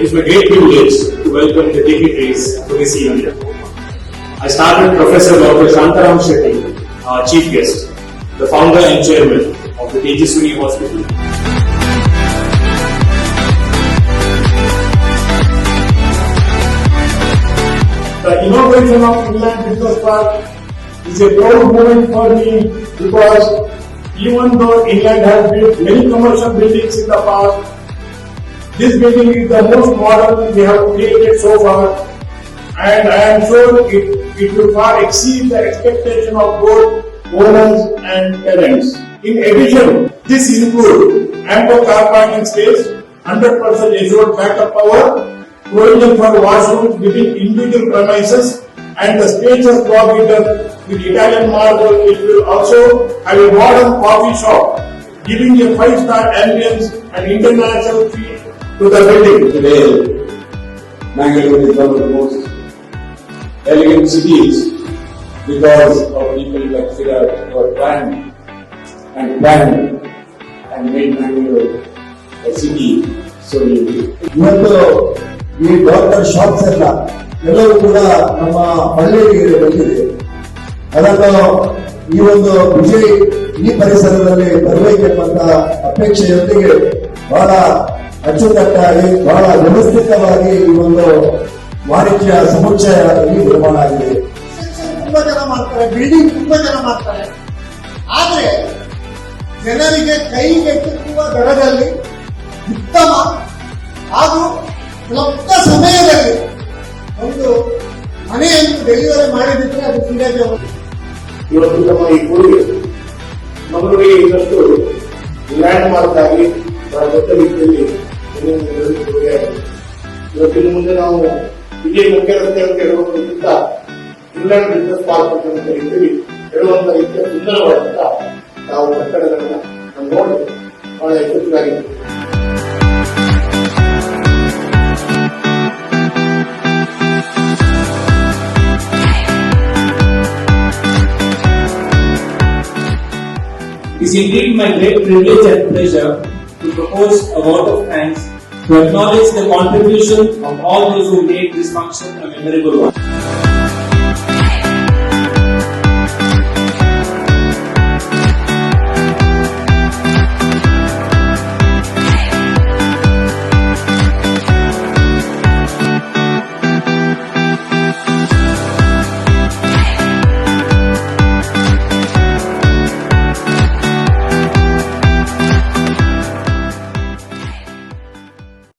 it is my great privilege to welcome the dignitaries to this evening. I start with Professor Dr. Shantaram Shetty, our chief guest, the founder and chairman of the Tejaswini Hospital. The inauguration of Inland Business Park is a proud moment for me because even though Inland has built many commercial buildings in the past, this building is the most modern we have created so far, and I am sure it will far exceed the expectation of both owners and tenants. In addition, this includes ample car parking space, 100% assured backup power, provision for washrooms within individual premises, and the spacious lobby with Italian marble. It will also have a modern coffee shop, giving a 5-star ambience and international feel to the building. Today, Bangalore is one of the most elegant cities because of people like Virat who are planned and made Bangalore a city so unique. ಇವತ್ತು ಈ doctor shops ಎಲ್ಲವೂ ಕೂಡ ನಮ್ಮ ಹಳ್ಳಿಗೆ ಬಂದಿದೆ. ಅದನ್ನು ಈ ಒಂದು ವಿಜಯ್ ಈ ಪರಿಸರದಲ್ಲಿ ಬರಬೇಕೆಂಬಂತ ಅಪೇಕ್ಷೆಯೊಂದಿಗೆ ಬಹಳ ಅಚ್ಚುಕಟ್ಟಾಗಿ ಬಹಳ ವ್ಯವಸ್ಥಿತವಾಗಿ ಈ ಒಂದು ವಾಣಿಜ್ಯ ಸಮುಚ್ಚಯ ಇಲ್ಲಿ ನಿರ್ಮಾಣ ಆಗಿದೆ. ತುಂಬಾ ಜನ ಮಾಡ್ತಾರೆ, ಬಿಲ್ಡಿಂಗ್ ತುಂಬಾ ಜನ ಮಾಡ್ತಾರೆ, ಆದ್ರೆ ಜನರಿಗೆ ಕೈಗೆಟುಕುವ ದರದಲ್ಲಿ ಉತ್ತಮ ಹಾಗೂ ಕ್ಲಪ್ತ ಸಮಯದಲ್ಲಿ ಒಂದು ಮನೆಯನ್ನು ಡೆಲಿವರಿ ಮಾಡಿದ್ರೆ ಅದು ಕ್ರೀಡೆಗೆ ಇವತ್ತು ನಮ್ಮ ಈ ಕೊಡುಗೆ ಮಂಗಳೂರಿಗೆ ಇನ್ನಷ್ಟು ಲ್ಯಾಂಡ್ ಮಾರ್ಕ್ ಆಗಿ ಬಹಳ ದೊಡ್ಡ ರೀತಿಯಲ್ಲಿ ಕೊಡುಗೆಯಾಗಿದೆ. ಇವತ್ತಿನ ಮುಂದೆ ನಾವು ಇದೇ ಮುಖ್ಯ ರಸ್ತೆ ಅಂತ ಹೇಳುವುದಕ್ಕಿಂತ ಇಂಗ್ಲೆಂಡ್ ಬಿಸಿನೆಸ್ ಪಾರ್ಕ್ ಅಂತ ಕರೀತೀವಿ, ಹೇಳುವಂತ ರೀತಿಯ ಸುಂದರವಾದಂತ ನಾವು ಕಟ್ಟಡಗಳನ್ನ ನಾವು ನೋಡಿ ಬಹಳ ಯಶಸ್ವಿಯಾಗಿದೆ. It is indeed my great privilege and pleasure to propose a vote of thanks to acknowledge the contribution of all those who made this function a memorable one.